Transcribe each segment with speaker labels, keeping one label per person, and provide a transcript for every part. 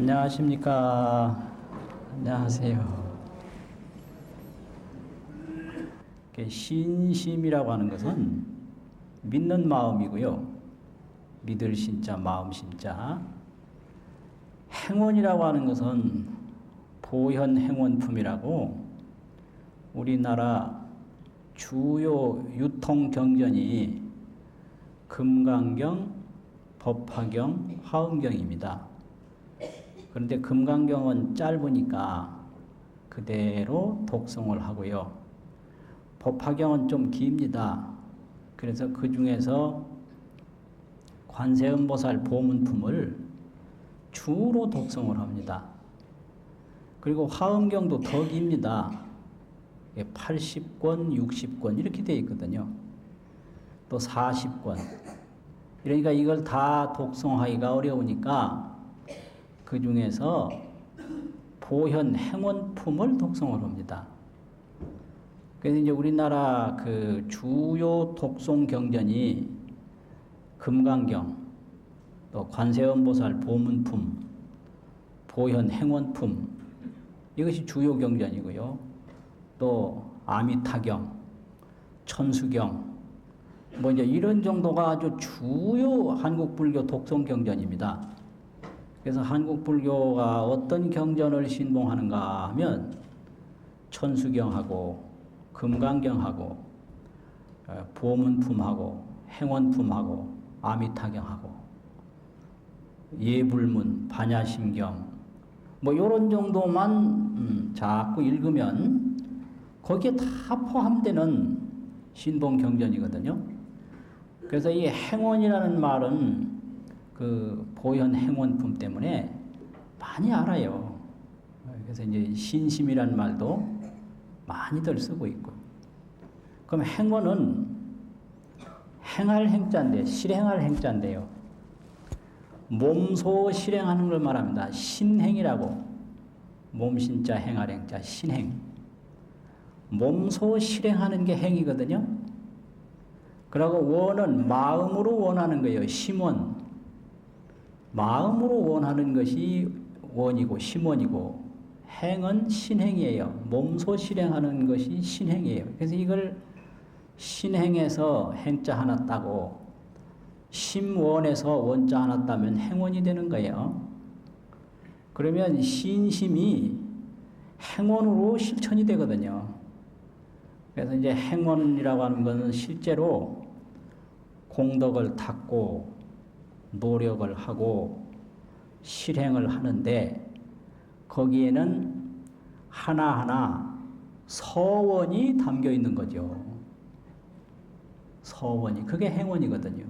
Speaker 1: 안녕하십니까. 안녕하세요. 신심이라고 하는 것은 믿는 마음이고요. 믿을 신자, 마음 신자. 행원이라고 하는 것은 보현 행원품이라고 우리나라 주요 유통 경전이 금강경, 법화경, 화엄경입니다. 그런데 금강경은 짧으니까 그대로 독송을 하고요. 법화경은 좀 깁니다. 그래서 그 중에서 관세음보살 보문품을 주로 독송을 합니다. 그리고 화엄경도 더 깁니다. 80권, 60권 이렇게 되어 있거든요. 또 40권. 그러니까 이걸 다 독송하기가 어려우니까 그 중에서 보현 행원품을 독송을 합니다. 그래서 이제 우리나라 그 주요 독송 경전이 금강경, 또 관세음보살 보문품, 보현 행원품 이것이 주요 경전이고요. 또 아미타경, 천수경 뭐 이제 이런 정도가 아주 주요 한국불교 독송 경전입니다. 그래서 한국불교가 어떤 경전을 신봉하는가 하면 천수경하고 금강경하고 보문품하고 행원품하고 아미타경하고 예불문, 반야심경 뭐 이런 정도만 자꾸 읽으면 거기에 다 포함되는 신봉 경전이거든요. 그래서 이 행원이라는 말은 그 보현 행원품 때문에 많이 알아요. 그래서 이제 신심이라는 말도 많이들 쓰고 있고. 그럼 행원은 행할 행자인데, 실행할 행자인데요. 몸소 실행하는 걸 말합니다. 신행이라고. 몸신자 행할 행자, 신행. 몸소 실행하는 게 행이거든요. 그리고 원은 마음으로 원하는 거예요. 심원. 마음으로 원하는 것이 원이고 심원이고 행은 신행이에요. 몸소 실행하는 것이 신행이에요. 그래서 이걸 신행에서 행자 하나 따고 심원에서 원자 하나 따면 행원이 되는 거예요. 그러면 신심이 행원으로 실천이 되거든요. 그래서 이제 행원이라고 하는 것은 실제로 공덕을 닦고 노력을 하고 실행을 하는데 거기에는 하나하나 서원이 담겨 있는 거죠. 서원이. 그게 행원이거든요.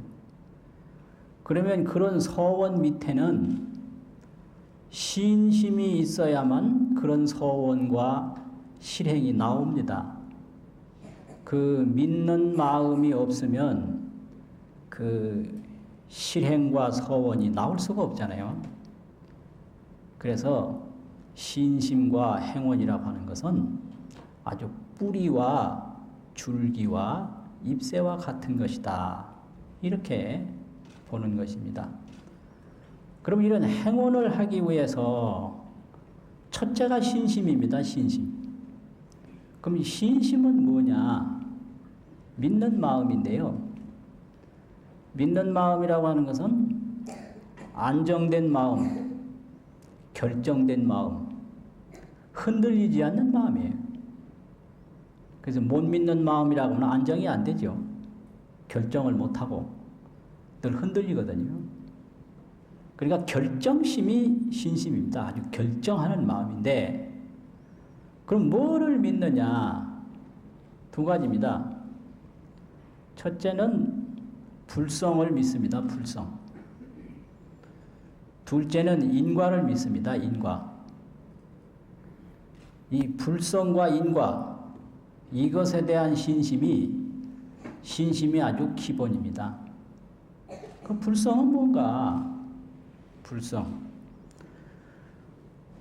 Speaker 1: 그러면 그런 서원 밑에는 신심이 있어야만 그런 서원과 실행이 나옵니다. 그 믿는 마음이 없으면 그 실행과 서원이 나올 수가 없잖아요. 그래서 신심과 행원이라고 하는 것은 아주 뿌리와 줄기와 잎새와 같은 것이다. 이렇게 보는 것입니다. 그럼 이런 행원을 하기 위해서 첫째가 신심입니다. 신심. 그럼 이 신심은 뭐냐? 믿는 마음인데요. 믿는 마음이라고 하는 것은 안정된 마음, 결정된 마음, 흔들리지 않는 마음이에요. 그래서 못 믿는 마음이라고 하면 안정이 안 되죠. 결정을 못하고 늘 흔들리거든요. 그러니까 결정심이 신심입니다. 아주 결정하는 마음인데 그럼 뭐를 믿느냐? 두 가지입니다. 첫째는 불성을 믿습니다. 불성. 둘째는 인과를 믿습니다. 인과. 이 불성과 인과 이것에 대한 신심이 아주 기본입니다. 그 불성은 뭔가? 불성.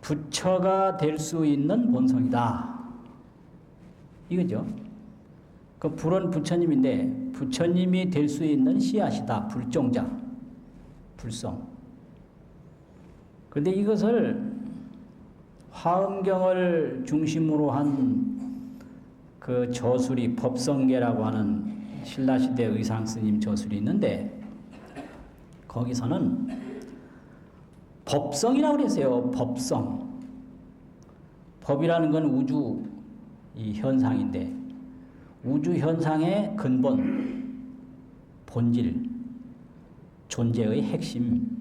Speaker 1: 부처가 될 수 있는 본성이다. 이거죠. 그 불은 부처님인데 부처님이 될 수 있는 씨앗이다. 불종자. 불성. 그런데 이것을 화엄경을 중심으로 한 그 저술이 법성계라고 하는 신라시대 의상스님 저술이 있는데 거기서는 법성이라고 그랬어요. 법성. 법이라는 건 우주 이 현상인데 우주 현상의 근본, 본질, 존재의 핵심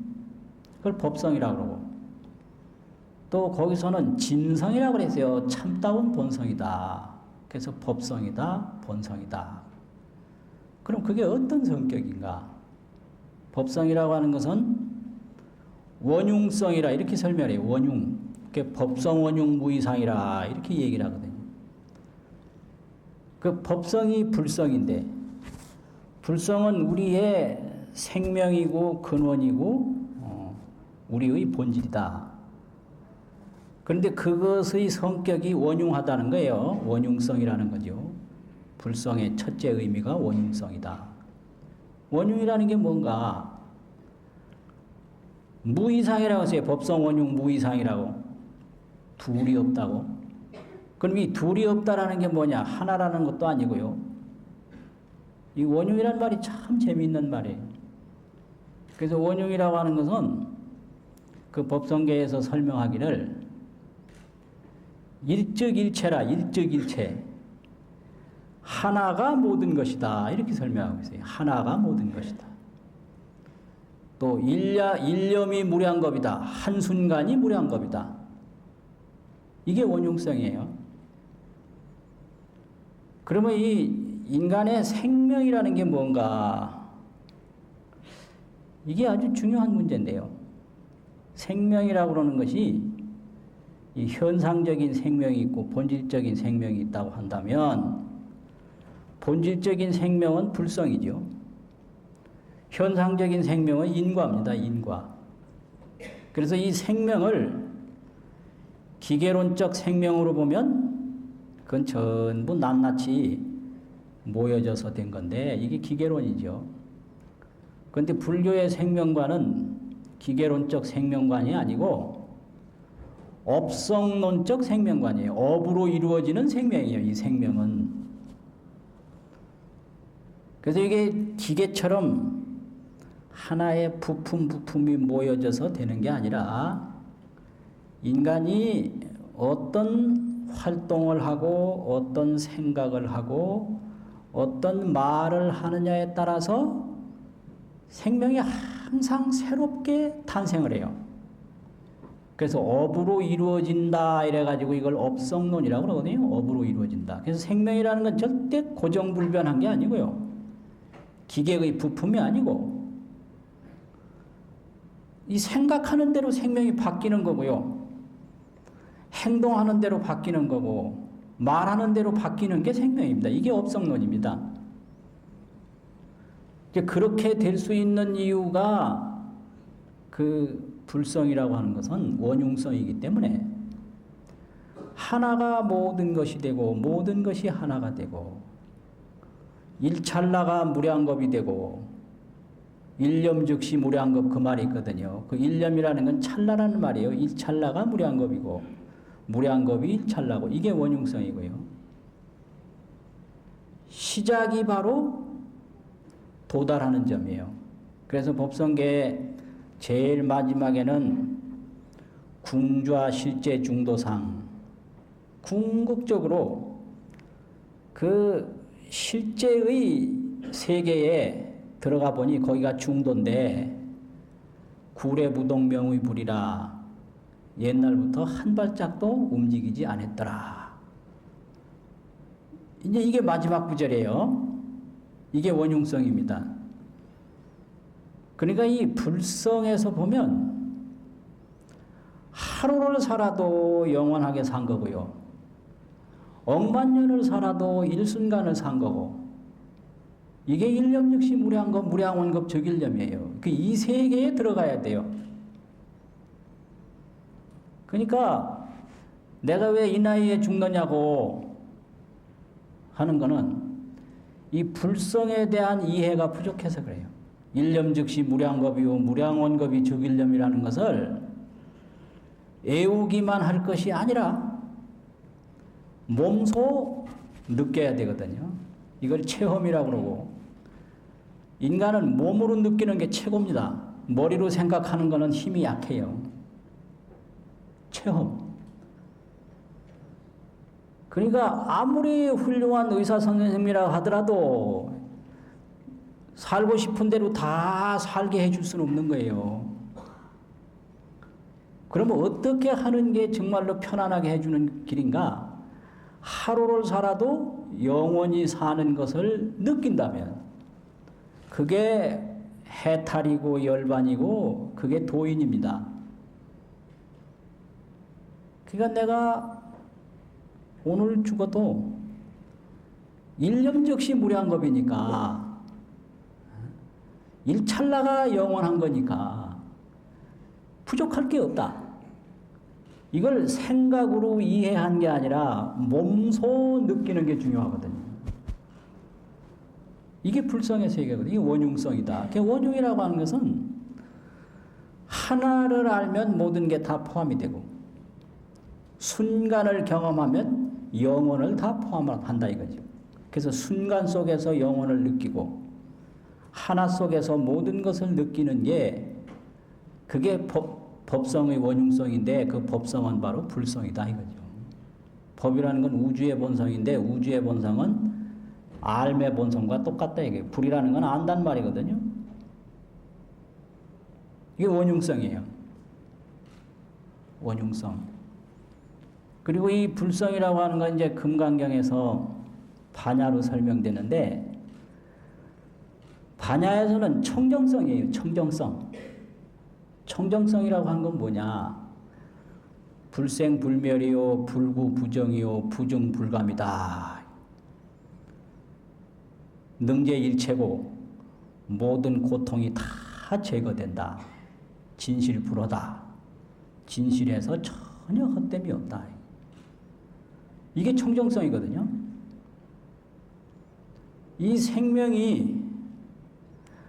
Speaker 1: 그걸 법성이라고 그러고 또 거기서는 진성이라고 그랬어요. 참다운 본성이다. 그래서 법성이다, 본성이다. 그럼 그게 어떤 성격인가? 법성이라고 하는 것은 원흉성이라 이렇게 설명해요. 원흉. 그게 법성 원흉 무이상이라 이렇게 얘기를 하거든요. 그 법성이 불성인데 불성은 우리의 생명이고 근원이고 우리의 본질이다. 그런데 그것의 성격이 원흉하다는 거예요. 원흉성이라는 거죠. 불성의 첫째 의미가 원흉성이다. 원흉이라는 게 뭔가? 무이상이라고 했어요. 법성 원흉 무이상이라고. 둘이 없다고. 그럼 이 둘이 없다라는 게 뭐냐? 하나라는 것도 아니고요. 이 원흉이라는 말이 참 재미있는 말이에요. 그래서 원흉이라고 하는 것은 그 법성계에서 설명하기를 일적일체라. 일적일체. 하나가 모든 것이다. 이렇게 설명하고 있어요. 하나가 모든 것이다. 또 일념이 무량겁이다. 한순간이 무량겁이다. 이게 원흉성이에요. 그러면 이 인간의 생명이라는 게 뭔가? 이게 아주 중요한 문제인데요. 생명이라고 그러는 것이 이 현상적인 생명이 있고 본질적인 생명이 있다고 한다면 본질적인 생명은 불성이죠. 현상적인 생명은 인과입니다. 인과. 그래서 이 생명을 기계론적 생명으로 보면 그건 전부 낱낱이 모여져서 된 건데 이게 기계론이죠. 그런데 불교의 생명관은 기계론적 생명관이 아니고 업성론적 생명관이에요. 업으로 이루어지는 생명이에요. 이 생명은. 그래서 이게 기계처럼 하나의 부품이 모여져서 되는 게 아니라 인간이 어떤 활동을 하고 어떤 생각을 하고 어떤 말을 하느냐에 따라서 생명이 항상 새롭게 탄생을 해요. 그래서 업으로 이루어진다 이래가지고 이걸 업성론이라고 그러거든요. 업으로 이루어진다. 그래서 생명이라는 건 절대 고정불변한 게 아니고요. 기계의 부품이 아니고 이 생각하는 대로 생명이 바뀌는 거고요. 행동하는 대로 바뀌는 거고 말하는 대로 바뀌는 게 생명입니다. 이게 업성론입니다. 그렇게 될 수 있는 이유가 그 불성이라고 하는 것은 원흉성이기 때문에 하나가 모든 것이 되고 모든 것이 하나가 되고 일찰나가 무량겁이 되고 일념 즉시 무량겁 그 말이 있거든요. 그 일념이라는 건 찰나라는 말이에요. 일찰나가 무량겁이고 무량겁이 일찰나고 이게 원흉성이고요. 시작이 바로 도달하는 점이에요. 그래서 법성계의 제일 마지막에는 궁좌 실제 중도상 궁극적으로 그 실제의 세계에 들어가 보니 거기가 중도인데 구례무동명의 불이라 옛날부터 한 발짝도 움직이지 않았더라. 이제 이게 마지막 구절이에요. 이게 원흉성입니다. 그러니까 이 불성에서 보면 하루를 살아도 영원하게 산 거고요. 억만 년을 살아도 일순간을 산 거고 이게 일념 역시 무량겁, 무량원겁 적일념이에요. 그 이 세계에 들어가야 돼요. 그러니까 내가 왜 이 나이에 죽느냐고 하는 거는 이 불성에 대한 이해가 부족해서 그래요. 일념 즉시 무량겁이요 무량원겁이 적일념이라는 것을 애우기만 할 것이 아니라 몸소 느껴야 되거든요. 이걸 체험이라고 그러고, 인간은 몸으로 느끼는 게 최고입니다. 머리로 생각하는 거는 힘이 약해요. 체험. 그러니까 아무리 훌륭한 의사 선생님이라 하더라도 살고 싶은 대로 다 살게 해줄 수는 없는 거예요. 그러면 어떻게 하는 게 정말로 편안하게 해주는 길인가? 하루를 살아도 영원히 사는 것을 느낀다면 그게 해탈이고 열반이고 그게 도인입니다. 그러니까 내가 오늘 죽어도 일념즉시 무량겁이니까 일찰나가 영원한 거니까 부족할 게 없다. 이걸 생각으로 이해한 게 아니라 몸소 느끼는 게 중요하거든요. 이게 불성의 세계거든요. 이게 원흉성이다. 원흉이라고 하는 것은 하나를 알면 모든 게 다 포함이 되고 순간을 경험하면 영혼을 다 포함한다 이거죠. 그래서 순간 속에서 영혼을 느끼고 하나 속에서 모든 것을 느끼는 게 그게 법성의 원흉성인데 그 법성은 바로 불성이다 이거죠. 법이라는 건 우주의 본성인데 우주의 본성은 알의 본성과 똑같다 이게. 불이라는 건 안단 말이거든요. 이게 원흉성이에요. 원흉성. 그리고 이 불성이라고 하는 건 이제 금강경에서 반야로 설명되는데 반야에서는 청정성이에요. 청정성. 청정성이라고 하는 건 뭐냐? 불생불멸이요, 불구부정이요, 부증불감이다. 능제일체고 모든 고통이 다 제거된다. 진실불허다. 진실에서 전혀 헛됨이 없다. 이게 청정성이거든요. 이 생명이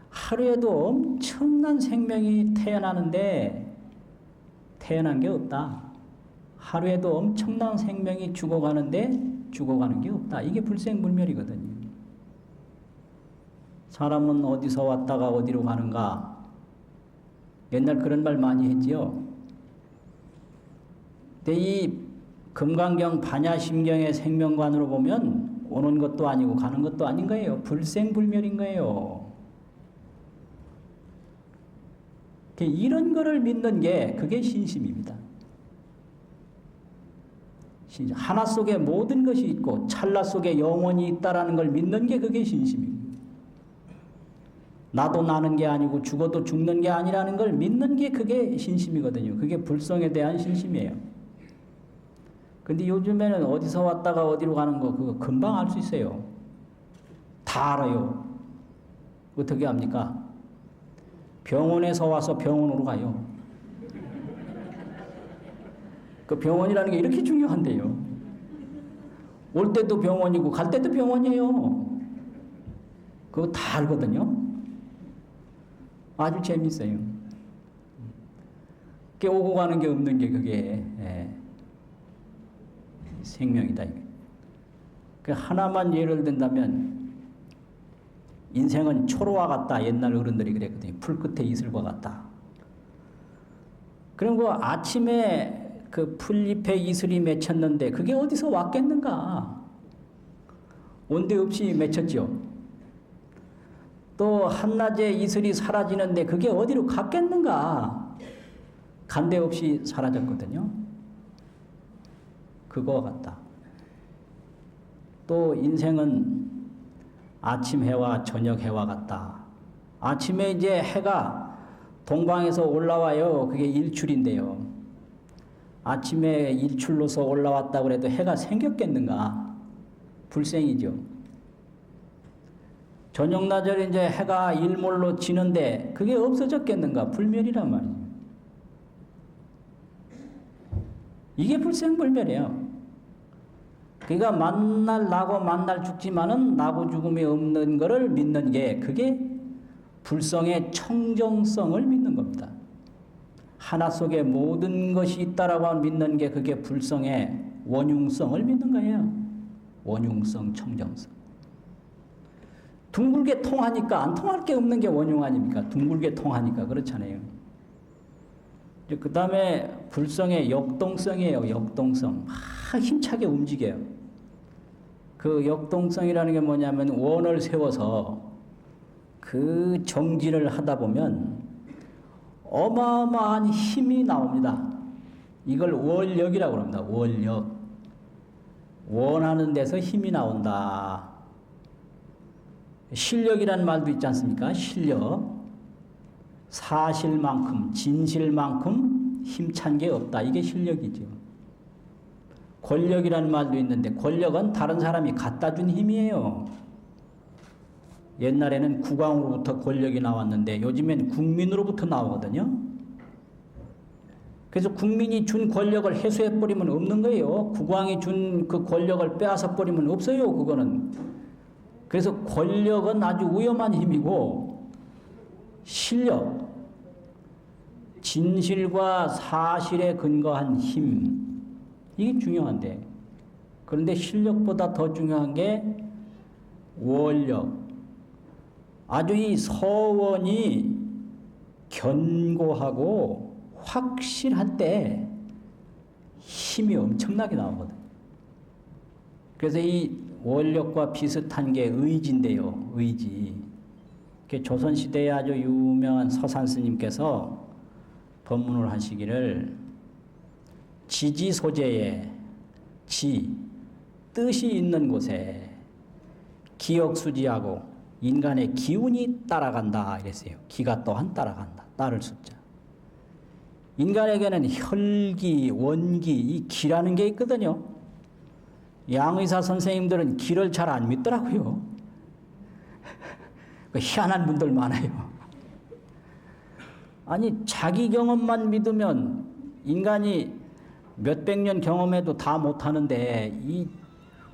Speaker 1: 하루에도 엄청난 생명이 태어나는데 태어난 게 없다. 하루에도 엄청난 생명이 죽어가는데 죽어가는 게 없다. 이게 불생불멸이거든요. 사람은 어디서 왔다가 어디로 가는가? 옛날 그런 말 많이 했지요. 근데 이 금강경 반야심경의 생명관으로 보면 오는 것도 아니고 가는 것도 아닌 거예요. 불생불멸인 거예요. 이런 거를 믿는 게 그게 신심입니다. 하나 속에 모든 것이 있고 찰나 속에 영원히 있다라는 걸 믿는 게 그게 신심입니다. 나도 나는 게 아니고 죽어도 죽는 게 아니라는 걸 믿는 게 그게 신심이거든요. 그게 불성에 대한 신심이에요. 근데 요즘에는 어디서 왔다가 어디로 가는 거 그거 금방 알 수 있어요. 다 알아요. 어떻게 합니까? 병원에서 와서 병원으로 가요. 그 병원이라는 게 이렇게 중요한데요. 올 때도 병원이고 갈 때도 병원이에요. 그거 다 알거든요. 아주 재밌어요. 그게 오고 가는 게 없는 게 그게 생명이다. 그 하나만 예를 든다면 인생은 초로와 같다. 옛날 어른들이 그랬거든요. 풀 끝에 이슬과 같다. 그리고 아침에 그 풀잎에 이슬이 맺혔는데 그게 어디서 왔겠는가? 온데 없이 맺혔죠. 또 한낮에 이슬이 사라지는데 그게 어디로 갔겠는가? 간데 없이 사라졌거든요. 그거와 같다. 또 인생은 아침 해와 저녁 해와 같다. 아침에 이제 해가 동방에서 올라와요. 그게 일출인데요. 아침에 일출로서 올라왔다고 해도 해가 생겼겠는가? 불생이죠. 저녁 나절에 이제 해가 일몰로 지는데 그게 없어졌겠는가? 불멸이란 말이죠. 이게 불생불멸이에요. 그러니까 만날 나고 만날 죽지만은 나고 죽음이 없는 것을 믿는 게 그게 불성의 청정성을 믿는 겁니다. 하나 속에 모든 것이 있다라고 믿는 게 그게 불성의 원흉성을 믿는 거예요. 원흉성, 청정성. 둥글게 통하니까 안 통할 게 없는 게 원흉 아닙니까? 둥글게 통하니까 그렇잖아요. 그 다음에 불성의 역동성이에요. 역동성. 막 힘차게 움직여요. 그 역동성이라는 게 뭐냐면 원을 세워서 그 정진을 하다 보면 어마어마한 힘이 나옵니다. 이걸 원력이라고 합니다. 원력. 원하는 데서 힘이 나온다. 실력이란 말도 있지 않습니까? 실력. 사실만큼, 진실만큼 힘찬 게 없다. 이게 실력이죠. 권력이라는 말도 있는데 권력은 다른 사람이 갖다 준 힘이에요. 옛날에는 국왕으로부터 권력이 나왔는데 요즘엔 국민으로부터 나오거든요. 그래서 국민이 준 권력을 해소해버리면 없는 거예요. 국왕이 준 그 권력을 빼앗아버리면 없어요. 그거는. 그래서 권력은 아주 위험한 힘이고 실력, 진실과 사실에 근거한 힘, 이게 중요한데 그런데 실력보다 더 중요한 게 원력. 아주 이 서원이 견고하고 확실할 때 힘이 엄청나게 나오거든. 그래서 이 원력과 비슷한 게 의지인데요. 의지. 조선시대에 아주 유명한 서산 스님께서 법문을 하시기를 지지소재에 지, 뜻이 있는 곳에 기억수지하고 인간의 기운이 따라간다 이랬어요. 기가 또한 따라간다. 따를 숫자. 인간에게는 혈기, 원기, 이 기라는 게 있거든요. 양의사 선생님들은 기를 잘 안 믿더라고요. 희한한 분들 많아요. 아니 자기 경험만 믿으면 인간이 몇백 년 경험해도 다 못하는데 이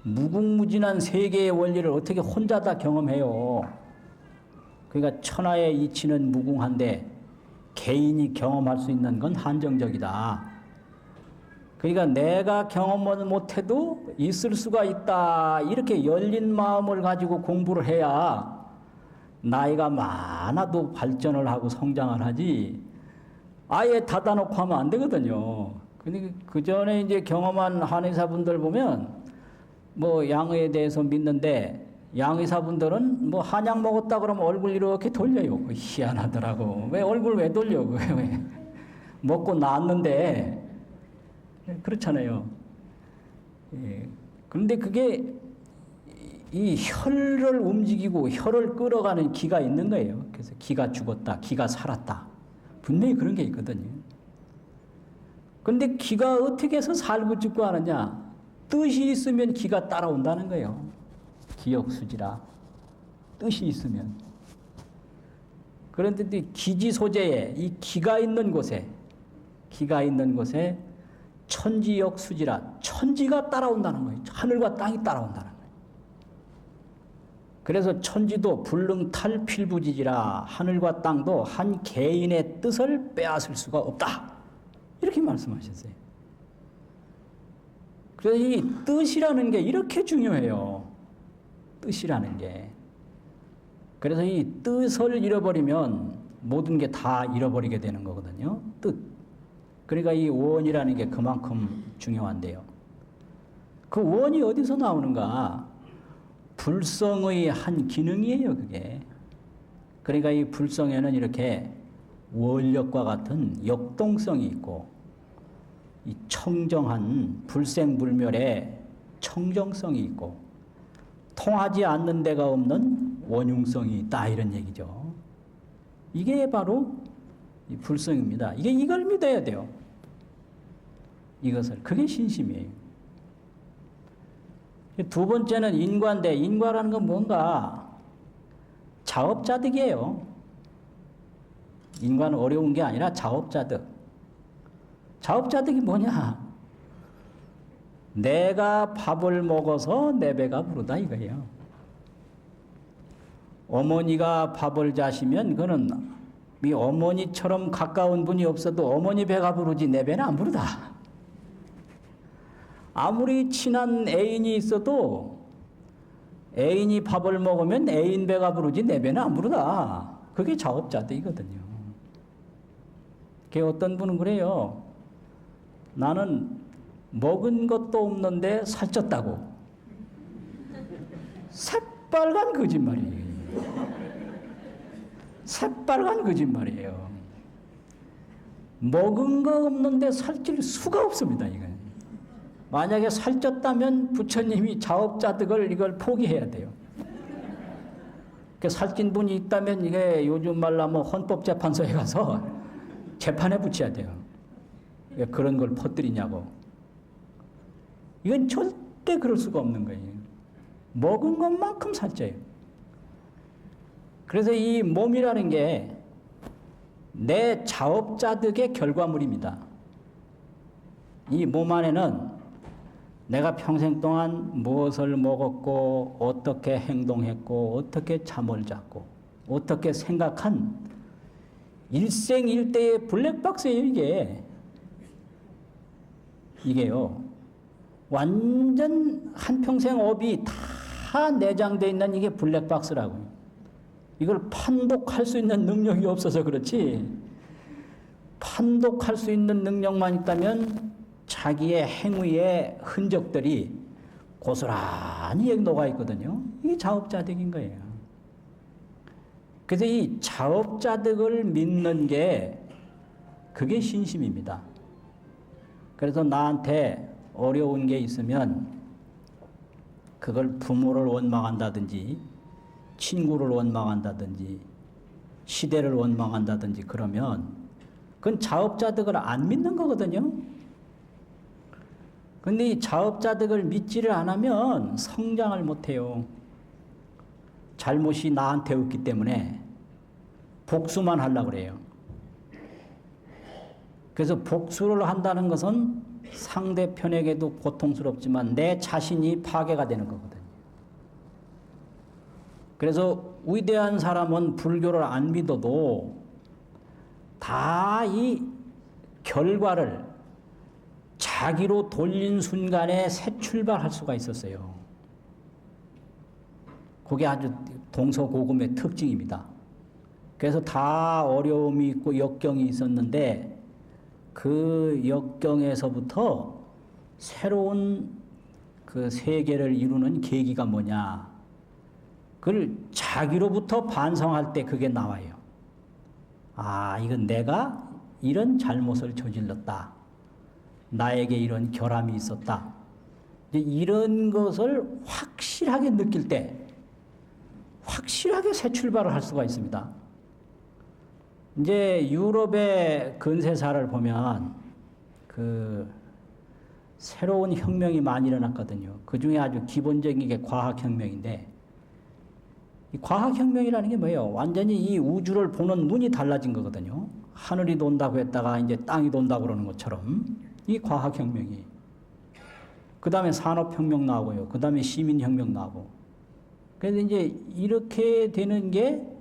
Speaker 1: 무궁무진한 세계의 원리를 어떻게 혼자 다 경험해요. 그러니까 천하의 이치는 무궁한데 개인이 경험할 수 있는 건 한정적이다. 그러니까 내가 경험을 못해도 있을 수가 있다. 이렇게 열린 마음을 가지고 공부를 해야 나이가 많아도 발전을 하고 성장을 하지 아예 닫아놓고 하면 안 되거든요. 그러니까 그 전에 이제 경험한 한의사분들 보면 뭐 양의에 대해서 믿는데 양의사분들은 뭐 한약 먹었다 그러면 얼굴 이렇게 돌려요. 희한하더라고. 왜 얼굴 왜 돌려? 왜 먹고 나았는데 그렇잖아요. 예. 그런데 그게 이 혈을 움직이고 혈을 끌어가는 기가 있는 거예요. 그래서 기가 죽었다, 기가 살았다. 분명히 그런 게 있거든요. 그런데 기가 어떻게 해서 살고 죽고 하느냐? 뜻이 있으면 기가 따라온다는 거예요. 기억수지라. 뜻이 있으면. 그런데 기지 소재에 이 기가 있는 곳에 천지역수지라 천지가 따라온다는 거예요. 하늘과 땅이 따라온다는 거예요. 그래서 천지도 불능탈필부지지라 하늘과 땅도 한 개인의 뜻을 빼앗을 수가 없다. 이렇게 말씀하셨어요. 그래서 이 뜻이라는 게 이렇게 중요해요. 뜻이라는 게. 그래서 이 뜻을 잃어버리면 모든 게 다 잃어버리게 되는 거거든요. 뜻. 그러니까 이 원이라는 게 그만큼 중요한데요. 그 원이 어디서 나오는가? 불성의 한 기능이에요, 그게. 그러니까 이 불성에는 이렇게 원력과 같은 역동성이 있고, 이 청정한 불생불멸의 청정성이 있고, 통하지 않는 데가 없는 원흉성이 있다, 이런 얘기죠. 이게 바로 이 불성입니다. 이걸 믿어야 돼요. 이것을. 그게 신심이에요. 두 번째는 인과인데, 인과라는 건 뭔가 자업자득이에요. 인과는 어려운 게 아니라 자업자득. 자업자득이 뭐냐? 내가 밥을 먹어서 내 배가 부르다 이거예요. 어머니가 밥을 자시면 그거는 이 어머니처럼 가까운 분이 없어도 어머니 배가 부르지 내 배는 안 부르다. 아무리 친한 애인이 있어도 애인이 밥을 먹으면 애인 배가 부르지 내 배는 안 부르다. 그게 자업자득이거든요. 어떤 분은 그래요. 나는 먹은 것도 없는데 살쪘다고. 새빨간 거짓말이에요. 새빨간 거짓말이에요. 먹은 거 없는데 살찔 수가 없습니다. 이건. 만약에 살쪘다면 부처님이 자업자득을 이걸 포기해야 돼요. 살찐 분이 있다면 이게 요즘 말로 하면 헌법재판소에 가서 재판에 붙여야 돼요. 왜 그런 걸 퍼뜨리냐고. 이건 절대 그럴 수가 없는 거예요. 먹은 것만큼 살쪄요. 그래서 이 몸이라는 게 내 자업자득의 결과물입니다. 이 몸 안에는 내가 평생 동안 무엇을 먹었고 어떻게 행동했고 어떻게 잠을 잤고 어떻게 생각한 일생일대의 블랙박스예요. 이게요. 완전 한평생 업이 다 내장되어 있는 이게 블랙박스라고요. 이걸 판독할 수 있는 능력이 없어서 그렇지, 판독할 수 있는 능력만 있다면 자기의 행위의 흔적들이 고스란히 여기 녹아 있거든요. 이게 자업자득인 거예요. 그래서 이 자업자득을 믿는 게 그게 신심입니다. 그래서 나한테 어려운 게 있으면 그걸 부모를 원망한다든지 친구를 원망한다든지 시대를 원망한다든지 그러면 그건 자업자득을 안 믿는 거거든요. 근데 이 자업자득을 믿지를 않으면 성장을 못해요. 잘못이 나한테 없기 때문에 복수만 하려고 그래요. 그래서 복수를 한다는 것은 상대편에게도 고통스럽지만 내 자신이 파괴가 되는 거거든요. 그래서 위대한 사람은 불교를 안 믿어도 다 이 결과를 자기로 돌린 순간에 새 출발할 수가 있었어요. 그게 아주 동서고금의 특징입니다. 그래서 다 어려움이 있고 역경이 있었는데 그 역경에서부터 새로운 그 세계를 이루는 계기가 뭐냐, 그걸 자기로부터 반성할 때 그게 나와요. 아, 이건 내가 이런 잘못을 저질렀다. 나에게 이런 결함이 있었다. 이런 것을 확실하게 느낄 때 확실하게 새 출발을 할 수가 있습니다. 이제 유럽의 근세사를 보면 그 새로운 혁명이 많이 일어났거든요. 그 중에 아주 기본적인 게 과학혁명인데, 이 과학혁명이라는 게 뭐예요? 완전히 이 우주를 보는 눈이 달라진 거거든요. 하늘이 돈다고 했다가 이제 땅이 돈다고 그러는 것처럼 이 과학혁명이. 그 다음에 산업혁명 나오고요. 그 다음에 시민혁명 나오고. 그래서 이제 이렇게 되는 게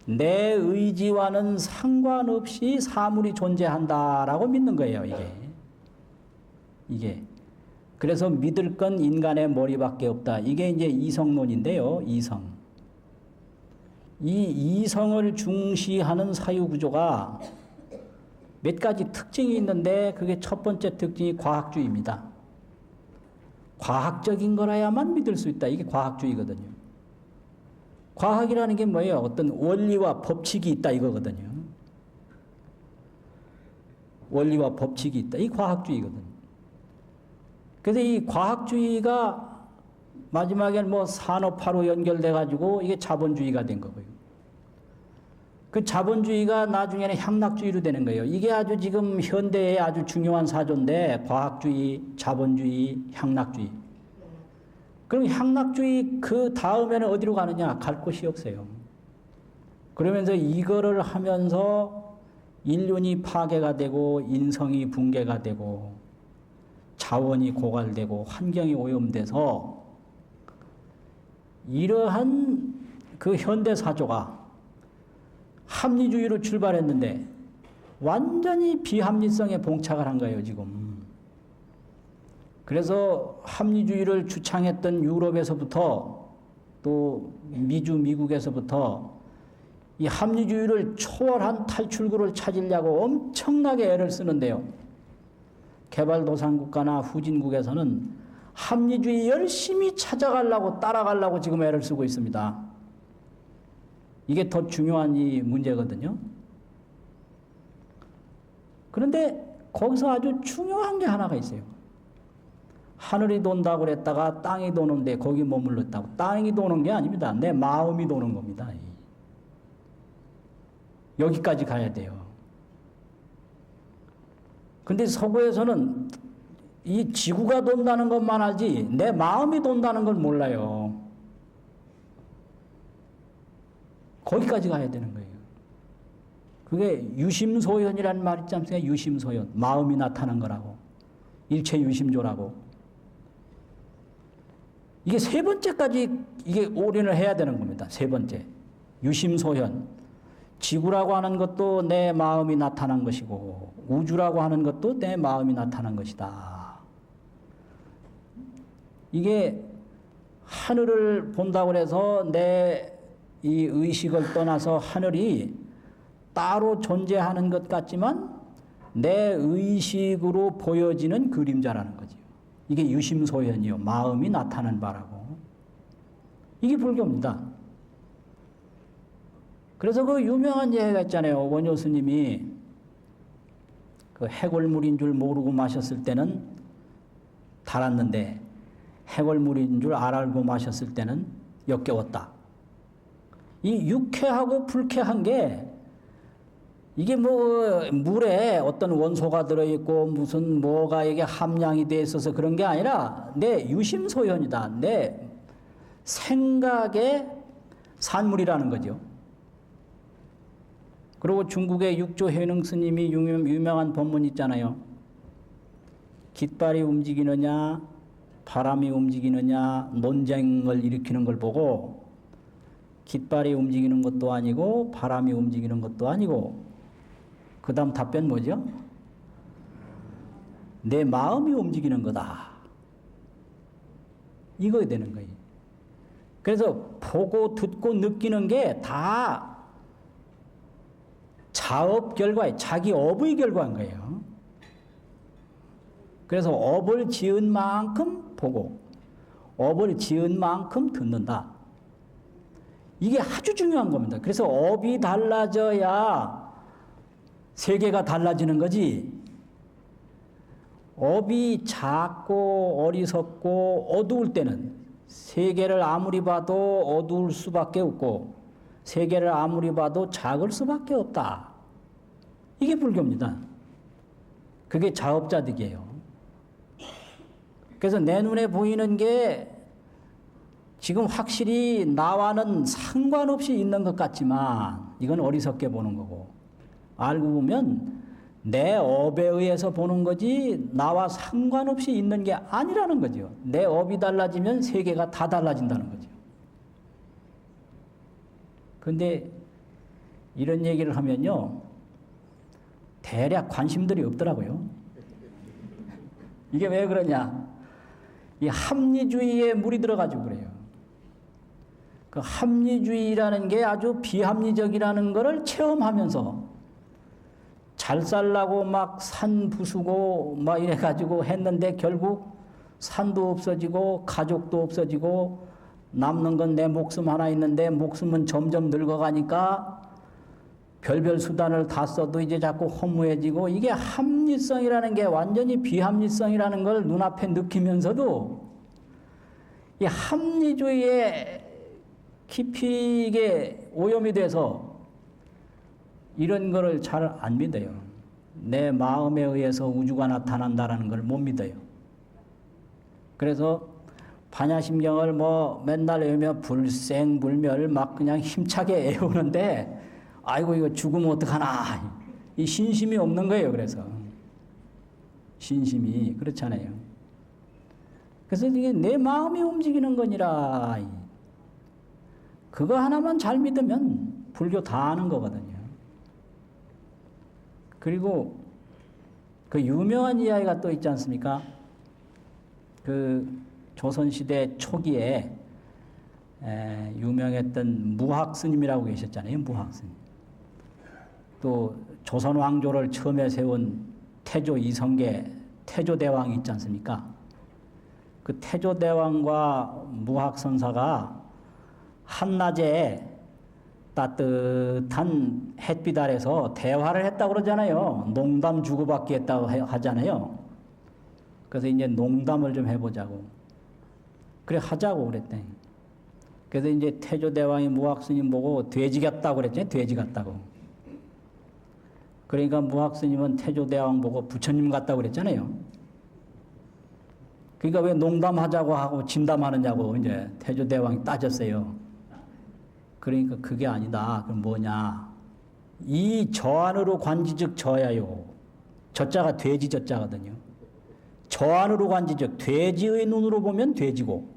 Speaker 1: 내 의지와는 상관없이 사물이 존재한다라고 믿는 거예요, 이게. 그래서 믿을 건 인간의 머리밖에 없다. 이게 이제 이성론인데요, 이성. 이 이성을 중시하는 사유구조가 몇 가지 특징이 있는데 그게 첫 번째 특징이 과학주의입니다. 과학적인 거라야만 믿을 수 있다. 이게 과학주의거든요. 과학이라는 게 뭐예요? 어떤 원리와 법칙이 있다 이거거든요. 원리와 법칙이 있다. 이 과학주의거든요. 그래서 이 과학주의가 마지막엔 뭐 산업화로 연결돼가지고 이게 자본주의가 된 거고요. 그 자본주의가 나중에는 향락주의로 되는 거예요. 이게 아주 지금 현대의 아주 중요한 사조인데, 과학주의, 자본주의, 향락주의. 그럼 향락주의 그 다음에는 어디로 가느냐? 갈 곳이 없어요. 그러면서 이거를 하면서 인륜이 파괴가 되고 인성이 붕괴가 되고 자원이 고갈되고 환경이 오염돼서 이러한 그 현대사조가 합리주의로 출발했는데 완전히 비합리성에 봉착을 한 거예요, 지금. 그래서 합리주의를 주창했던 유럽에서부터 또 미국에서부터 이 합리주의를 초월한 탈출구를 찾으려고 엄청나게 애를 쓰는데요. 개발도상국가나 후진국에서는 합리주의 열심히 찾아가려고 따라가려고 지금 애를 쓰고 있습니다. 이게 더 중요한 이 문제거든요. 그런데 거기서 아주 중요한 게 하나가 있어요. 하늘이 돈다고 그랬다가 땅이 도는데 거기 머물렀다고. 땅이 도는 게 아닙니다. 내 마음이 도는 겁니다. 여기까지 가야 돼요. 근데 서구에서는 이 지구가 돈다는 것만 알지 내 마음이 돈다는 걸 몰라요. 거기까지 가야 되는 거예요. 그게 유심소현이라는 말 있지 않습니까? 유심소현. 마음이 나타난 거라고. 일체 유심조라고. 이게 세 번째까지 이게 올인을 해야 되는 겁니다. 세 번째. 유심소현. 지구라고 하는 것도 내 마음이 나타난 것이고 우주라고 하는 것도 내 마음이 나타난 것이다. 이게 하늘을 본다고 해서 내 이 의식을 떠나서 하늘이 따로 존재하는 것 같지만 내 의식으로 보여지는 그림자라는 거죠. 이게 유심소현이요. 마음이 나타난 바라고. 이게 불교입니다. 그래서 그 유명한 예가 있잖아요. 원효 스님이 그 해골물인 줄 모르고 마셨을 때는 달았는데 해골물인 줄 알고 마셨을 때는 역겨웠다. 이 유쾌하고 불쾌한 게 이게 뭐 물에 어떤 원소가 들어있고 무슨 뭐가 이게 함량이 돼 있어서 그런 게 아니라 내 유심소현이다. 내 생각의 산물이라는 거죠. 그리고 중국의 육조해능 스님이 유명한 법문 있잖아요. 깃발이 움직이느냐 바람이 움직이느냐 논쟁을 일으키는 걸 보고 깃발이 움직이는 것도 아니고 바람이 움직이는 것도 아니고 그 다음 답변 뭐죠? 내 마음이 움직이는 거다. 이거 되는 거예요. 그래서 보고 듣고 느끼는 게 다 자업 결과에 자기 업의 결과인 거예요. 그래서 업을 지은 만큼 보고 업을 지은 만큼 듣는다. 이게 아주 중요한 겁니다. 그래서 업이 달라져야 세계가 달라지는 거지. 업이 작고 어리석고 어두울 때는 세계를 아무리 봐도 어두울 수밖에 없고 세계를 아무리 봐도 작을 수밖에 없다. 이게 불교입니다. 그게 자업자득이에요. 그래서 내 눈에 보이는 게 지금 확실히 나와는 상관없이 있는 것 같지만 이건 어리석게 보는 거고 알고 보면 내 업에 의해서 보는 거지 나와 상관없이 있는 게 아니라는 거죠. 내 업이 달라지면 세계가 다 달라진다는 거죠. 그런데 이런 얘기를 하면요 대략 관심들이 없더라고요. 이게 왜 그러냐? 이 합리주의에 물이 들어가지고 그래요. 그 합리주의라는 게 아주 비합리적이라는 거를 체험하면서 잘 살라고 막 산 부수고 막 이래가지고 했는데 결국 산도 없어지고 가족도 없어지고 남는 건 내 목숨 하나 있는데 목숨은 점점 늙어가니까 별별 수단을 다 써도 이제 자꾸 허무해지고 이게 합리성이라는 게 완전히 비합리성이라는 걸 눈앞에 느끼면서도 이 합리주의에 깊이 이게 오염이 돼서 이런 거를 잘 안 믿어요. 내 마음에 의해서 우주가 나타난다는 걸 못 믿어요. 그래서 반야심경을 뭐 맨날 외우며 불생불멸 막 그냥 힘차게 애우는데 아이고 이거 죽으면 어떡하나 이 신심이 없는 거예요. 그래서 신심이 그렇잖아요. 그래서 이게 내 마음이 움직이는 거니라 그거 하나만 잘 믿으면 불교 다 아는 거거든요. 그리고 그 유명한 이야기가 또 있지 않습니까? 그 조선시대 초기에 유명했던 무학스님이라고 계셨잖아요. 무학스님. 또 조선 왕조를 처음에 세운 태조 이성계 태조대왕이 있지 않습니까? 그 태조대왕과 무학선사가 한낮에 따뜻한 햇빛 아래서 대화를 했다고 그러잖아요. 농담 주고받기 했다고 하잖아요. 그래서 이제 농담을 좀 해보자고. 그래 하자고 그랬대. 그래서 이제 태조대왕이 무학스님 보고 돼지 같다고 그랬잖아요. 돼지 같다고. 그러니까 무학스님은 태조대왕 보고 부처님 같다고 그랬잖아요. 그러니까 왜 농담하자고 하고 진담하느냐고 이제 태조대왕이 따졌어요. 그러니까 그게 아니다. 그럼 뭐냐? 이 저 안으로 관지즉 저야요. 저자가 돼지 저자거든요. 저 안으로 관지즉 돼지의 눈으로 보면 돼지고,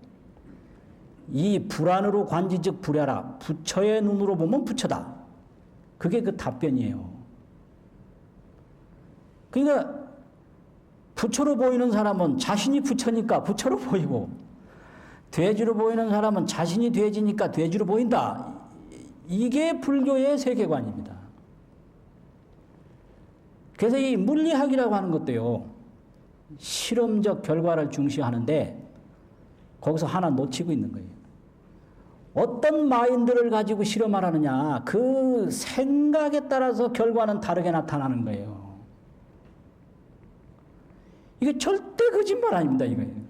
Speaker 1: 이 불안으로 관지즉 불야라. 부처의 눈으로 보면 부처다. 그게 그 답변이에요. 그러니까 부처로 보이는 사람은 자신이 부처니까 부처로 보이고, 돼지로 보이는 사람은 자신이 돼지니까 돼지로 보인다. 이게 불교의 세계관입니다. 그래서 이 물리학이라고 하는 것도요, 실험적 결과를 중시하는데 거기서 하나 놓치고 있는 거예요. 어떤 마인드를 가지고 실험을 하느냐, 그 생각에 따라서 결과는 다르게 나타나는 거예요. 이게 절대 거짓말 아닙니다, 이거예요.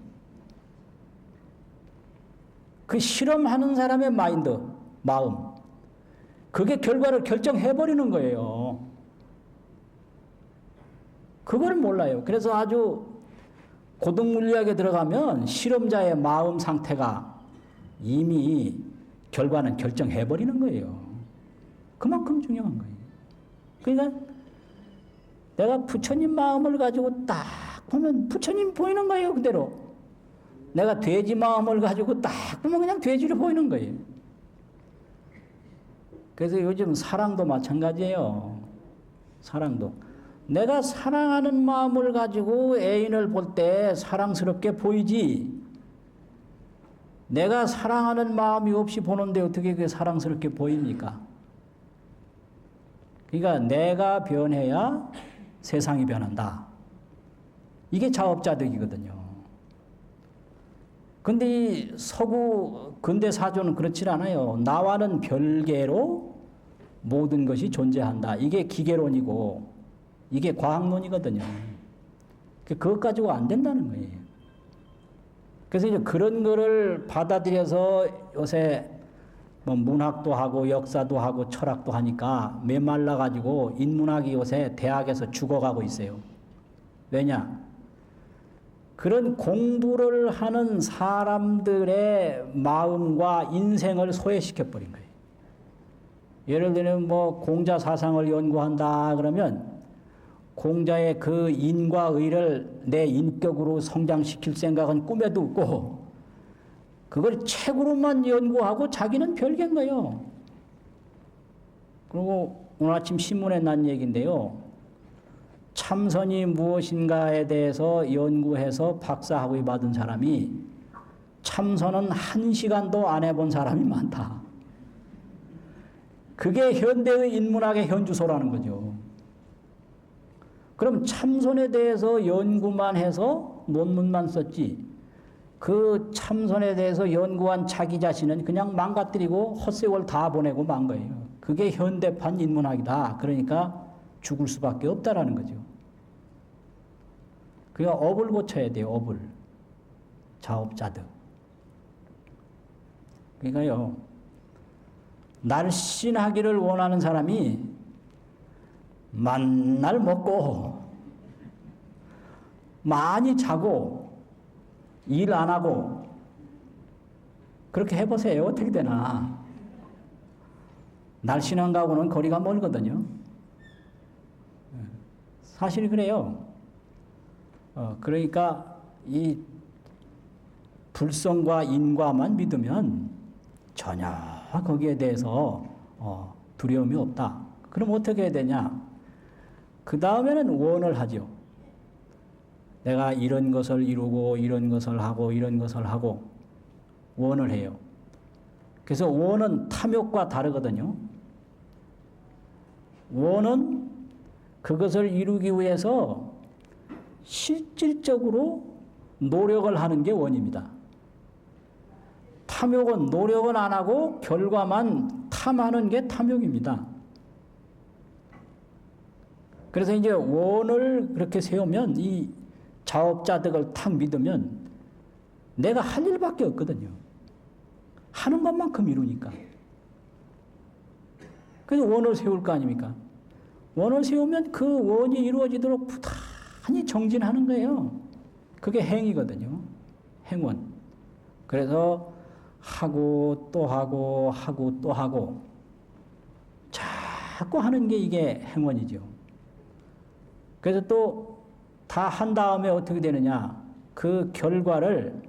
Speaker 1: 그 실험하는 사람의 마인드, 마음, 그게 결과를 결정해버리는 거예요. 그걸 몰라요. 그래서 아주 고등물리학에 들어가면 실험자의 마음 상태가 이미 결과는 결정해버리는 거예요. 그만큼 중요한 거예요. 그러니까 내가 부처님 마음을 가지고 딱 보면 부처님 보이는 거예요, 그대로. 내가 돼지 마음을 가지고 딱 보면 그냥 돼지로 보이는 거예요. 그래서 요즘 사랑도 마찬가지예요. 사랑도. 내가 사랑하는 마음을 가지고 애인을 볼 때 사랑스럽게 보이지, 내가 사랑하는 마음이 없이 보는데 어떻게 그게 사랑스럽게 보입니까? 그러니까 내가 변해야 세상이 변한다. 이게 자업자득이거든요. 근데 이 서구 근대 사조는 그렇지 않아요. 나와는 별개로 모든 것이 존재한다. 이게 기계론이고 이게 과학론이거든요. 그것 가지고 안 된다는 거예요. 그래서 이제 그런 거를 받아들여서 요새 뭐 문학도 하고 역사도 하고 철학도 하니까 메말라 가지고 인문학이 요새 대학에서 죽어가고 있어요. 왜냐? 그런 공부를 하는 사람들의 마음과 인생을 소외시켜버린 거예요. 예를 들면 뭐 공자 사상을 연구한다 그러면 공자의 그 인과 의를 내 인격으로 성장시킬 생각은 꿈에도 없고 그걸 책으로만 연구하고 자기는 별개인 거예요. 그리고 오늘 아침 신문에 난 얘기인데요. 참선이 무엇인가에 대해서 연구해서 박사학위 받은 사람이 참선은 1시간도 안 해본 사람이 많다. 그게 현대의 인문학의 현주소라는 거죠. 그럼 참선에 대해서 연구만 해서 논문만 썼지, 그 참선에 대해서 연구한 자기 자신은 그냥 망가뜨리고 헛세월 다 보내고 만 거예요. 그게 현대판 인문학이다. 그러니까 죽을 수밖에 없다라는 거죠. 그러니까 업을 고쳐야 돼요. 업을. 자업자득. 그러니까요, 날씬하기를 원하는 사람이 만날 먹고 많이 자고 일 안 하고 그렇게 해보세요. 어떻게 되나. 날씬한 거하고는 거리가 멀거든요. 사실 그래요. 그러니까 이 불성과 인과만 믿으면 전혀 거기에 대해서 두려움이 없다. 그럼 어떻게 해야 되냐? 그 다음에는 원을 하죠. 내가 이런 것을 이루고 이런 것을 하고 이런 것을 하고 원을 해요. 그래서 원은 탐욕과 다르거든요. 원은 그것을 이루기 위해서 실질적으로 노력을 하는 게 원입니다. 탐욕은 노력은 안 하고 결과만 탐하는 게 탐욕입니다. 그래서 이제 원을 그렇게 세우면 이 자업자득을 탁 믿으면 내가 할 일밖에 없거든요. 하는 것만큼 이루니까. 그래서 원을 세울 거 아닙니까? 원을 세우면 그 원이 이루어지도록 부단히 정진하는 거예요. 그게 행이거든요. 행원. 그래서 하고 또 하고 하고 또 하고 자꾸 하는 게 이게 행원이죠. 그래서 또 다 한 다음에 어떻게 되느냐? 그 결과를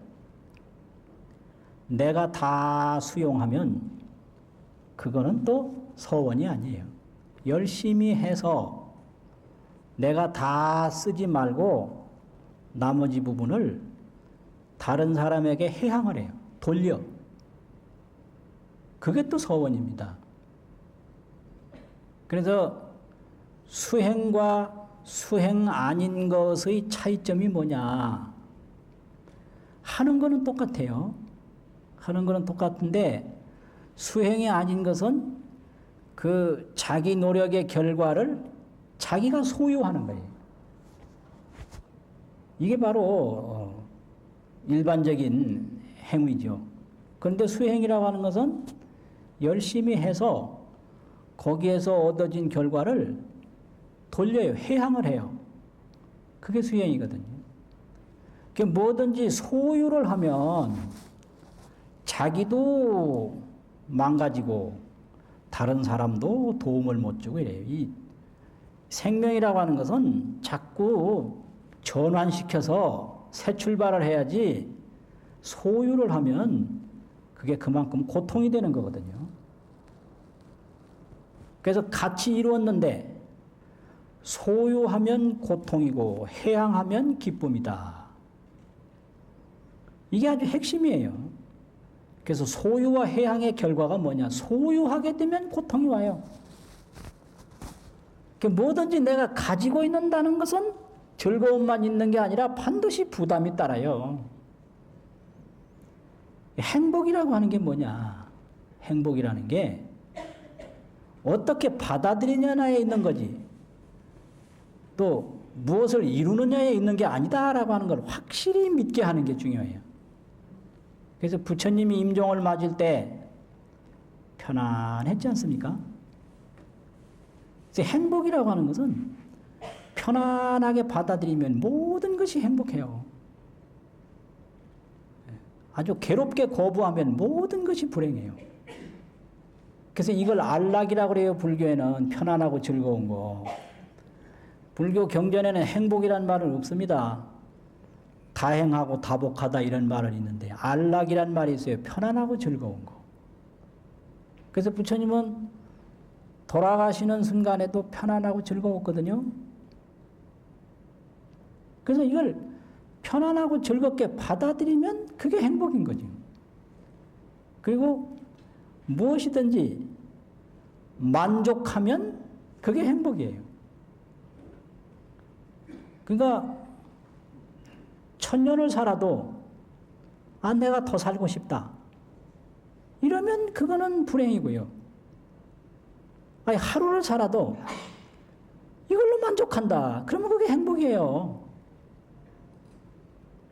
Speaker 1: 내가 다 수용하면 그거는 또 서원이 아니에요. 열심히 해서 내가 다 쓰지 말고 나머지 부분을 다른 사람에게 회항을 해요. 돌려. 그게 또 서원입니다. 그래서 수행과 수행 아닌 것의 차이점이 뭐냐? 하는 거는 똑같아요. 하는 거는 똑같은데 수행이 아닌 것은 그 자기 노력의 결과를 자기가 소유하는 거예요. 이게 바로 일반적인 행위죠. 그런데 수행이라고 하는 것은 열심히 해서 거기에서 얻어진 결과를 돌려요. 회항을 해요. 그게 수행이거든요. 그러니까 뭐든지 소유를 하면 자기도 망가지고 다른 사람도 도움을 못 주고 이래요. 이 생명이라고 하는 것은 자꾸 전환시켜서 새 출발을 해야지 소유를 하면 그게 그만큼 고통이 되는 거거든요. 그래서 같이 이루었는데 소유하면 고통이고 회항하면 기쁨이다. 이게 아주 핵심이에요. 그래서 소유와 회항의 결과가 뭐냐? 소유하게 되면 고통이 와요. 뭐든지 내가 가지고 있는다는 것은 즐거움만 있는 게 아니라 반드시 부담이 따라요. 행복이라고 하는 게 뭐냐? 행복이라는 게 어떻게 받아들이느냐에 있는 거지. 또 무엇을 이루느냐에 있는 게 아니다라고 하는 걸 확실히 믿게 하는 게 중요해요. 그래서 부처님이 임종을 맞을 때 편안했지 않습니까? 그래서 행복이라고 하는 것은 편안하게 받아들이면 모든 것이 행복해요. 아주 괴롭게 거부하면 모든 것이 불행해요. 그래서 이걸 안락이라고 그래요. 불교에는 편안하고 즐거운 거. 불교 경전에는 행복이란 말은 없습니다. 다행하고 다복하다 이런 말은 있는데 안락이란 말이 있어요. 편안하고 즐거운 거. 그래서 부처님은 돌아가시는 순간에도 편안하고 즐거웠거든요. 그래서 이걸 편안하고 즐겁게 받아들이면 그게 행복인 거죠. 그리고 무엇이든지 만족하면 그게 행복이에요. 그러니까 천년을 살아도 내가 더 살고 싶다. 이러면 그거는 불행이고요. 하루를 살아도 이걸로 만족한다. 그러면 그게 행복이에요.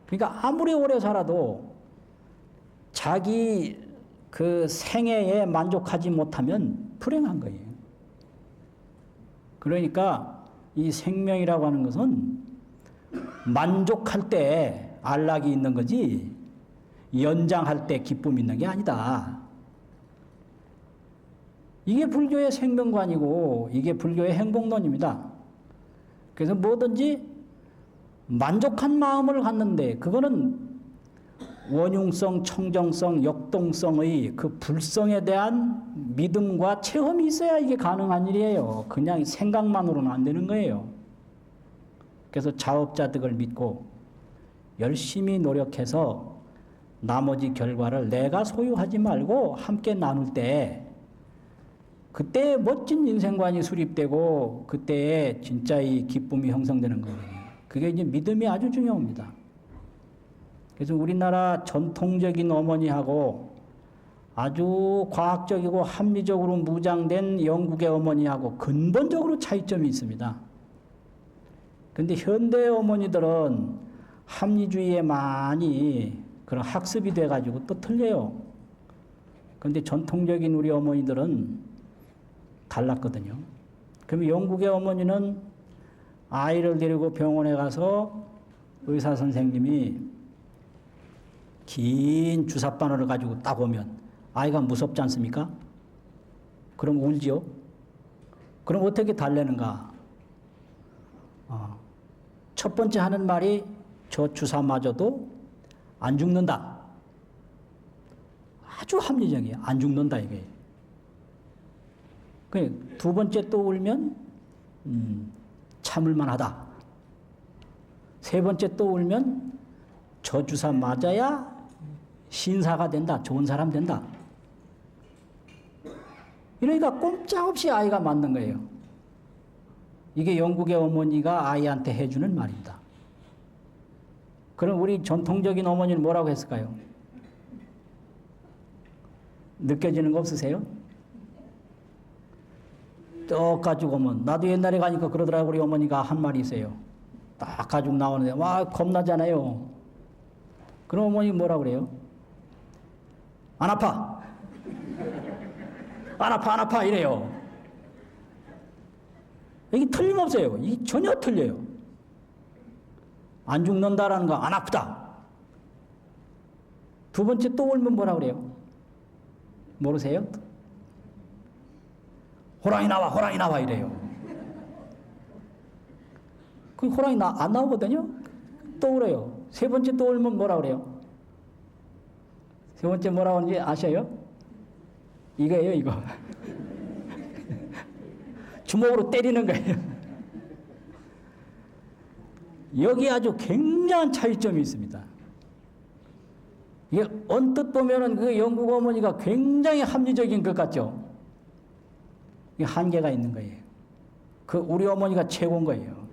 Speaker 1: 그러니까 아무리 오래 살아도 자기 그 생애에 만족하지 못하면 불행한 거예요. 그러니까 이 생명이라고 하는 것은 만족할 때 안락이 있는 거지 연장할 때 기쁨이 있는 게 아니다. 이게 불교의 생명관이고 이게 불교의 행복론입니다. 그래서 뭐든지 만족한 마음을 갖는데 그거는 원흉성, 청정성, 역동성의 그 불성에 대한 믿음과 체험이 있어야 이게 가능한 일이에요. 그냥 생각만으로는 안 되는 거예요. 그래서 자업자득을 믿고 열심히 노력해서 나머지 결과를 내가 소유하지 말고 함께 나눌 때 그때 멋진 인생관이 수립되고 그때에 진짜 이 기쁨이 형성되는 거거든요. 그게 이제 믿음이 아주 중요합니다. 그래서 우리나라 전통적인 어머니하고 아주 과학적이고 합리적으로 무장된 영국의 어머니하고 근본적으로 차이점이 있습니다. 그런데 현대 어머니들은 합리주의에 많이 그런 학습이 돼가지고 또 틀려요. 그런데 전통적인 우리 어머니들은 달랐거든요. 그럼 영국의 어머니는 아이를 데리고 병원에 가서 의사 선생님이 긴 주사바늘을 가지고 딱 오면 아이가 무섭지 않습니까? 그럼 울지요? 그럼 어떻게 달래는가? 첫 번째 하는 말이 저 주사 맞아도 안 죽는다. 아주 합리적이에요. 안 죽는다 이게. 두 번째 또 울면 참을 만하다. 세 번째 또 울면 저 주사 맞아야 신사가 된다. 좋은 사람 된다. 그러니까 꼼짝없이 아이가 맞는 거예요. 이게 영국의 어머니가 아이한테 해주는 말입니다. 그럼 우리 전통적인 어머니는 뭐라고 했을까요? 느껴지는 거 없으세요? 떡 가지고 오면 나도 옛날에 가니까 그러더라고. 우리 어머니가 한 말이 있어요. 딱 가지고 나오는데 와 겁나잖아요. 그럼 어머니 뭐라 그래요? 안 아파. 안 아파 안 아파 이래요. 이게 틀림없어요. 이게 전혀 틀려요. 안 죽는다라는 거 안 아프다. 두 번째 또 울면 뭐라 그래요? 모르세요? 호랑이 나와 호랑이 나와 이래요. 그 호랑이 안 나오거든요. 또 울어요. 세 번째 또 울면 뭐라 그래요? 세 번째 뭐라고 하는지 아셔요? 이거예요 이거. 주먹으로 때리는 거예요. 여기 아주 굉장한 차이점이 있습니다. 이게 언뜻 보면은 그 영국 어머니가 굉장히 합리적인 것 같죠? 이게 한계가 있는 거예요. 그 우리 어머니가 최고인 거예요.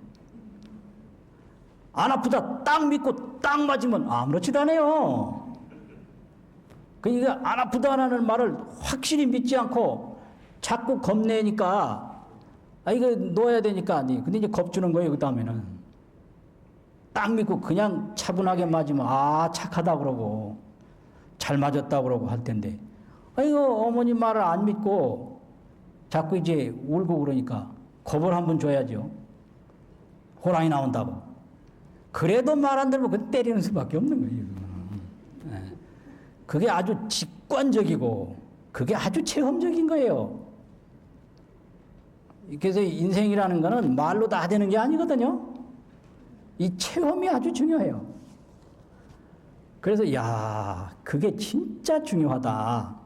Speaker 1: 안 아프다 딱 믿고 딱 맞으면 아무렇지도 않아요. 그러니까 안 아프다라는 말을 확실히 믿지 않고 자꾸 겁내니까 이거 놓아야 되니까 근데 이제 겁주는 거예요. 그 다음에는 딱 믿고 그냥 차분하게 맞으면 착하다 그러고 잘 맞았다 그러고 할 텐데 이거 어머니 말을 안 믿고 자꾸 이제 울고 그러니까 겁을 한번 줘야죠. 호랑이 나온다고. 그래도 말 안 들으면 그 때리는 수밖에 없는 거예요. 그게 아주 직관적이고 그게 아주 체험적인 거예요. 그래서 인생이라는 거는 말로 다 되는 게 아니거든요. 이 체험이 아주 중요해요. 그래서 그게 진짜 중요하다.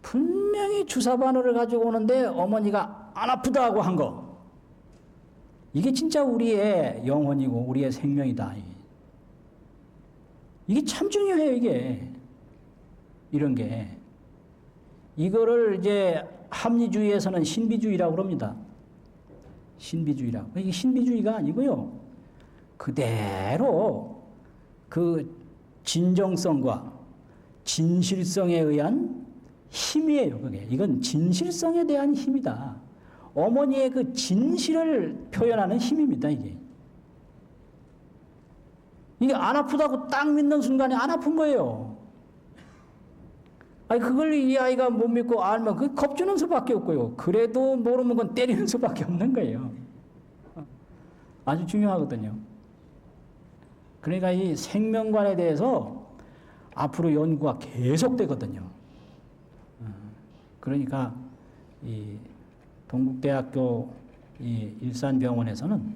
Speaker 1: 분명히 주사바늘을 가지고 오는데 어머니가 안 아프다고 한 거. 이게 진짜 우리의 영혼이고 우리의 생명이다. 이게 참 중요해요, 이게. 이런 게. 이거를 이제 합리주의에서는 신비주의라고 그럽니다. 신비주의라고. 이게 신비주의가 아니고요. 그대로 그 진정성과 진실성에 의한 힘이에요, 그게. 이건 진실성에 대한 힘이다. 어머니의 그 진실을 표현하는 힘입니다, 이게. 이게 안 아프다고 딱 믿는 순간에 안 아픈 거예요. 그걸 이 아이가 못 믿고 알면 그 겁주는 수밖에 없고요. 그래도 모르는 건 때리는 수밖에 없는 거예요. 아주 중요하거든요. 그러니까 이 생명관에 대해서 앞으로 연구가 계속되거든요. 그러니까 이 동국대학교 이 일산병원에서는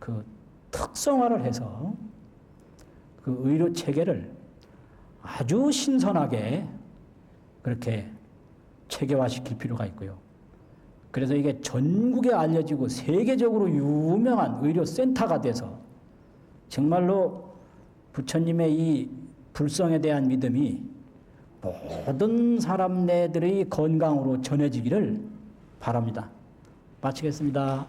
Speaker 1: 그 특성화를 해서 그 의료 체계를 아주 신선하게 그렇게 체계화시킬 필요가 있고요. 그래서 이게 전국에 알려지고 세계적으로 유명한 의료센터가 돼서 정말로 부처님의 이 불성에 대한 믿음이 모든 사람네들의 건강으로 전해지기를 바랍니다. 마치겠습니다.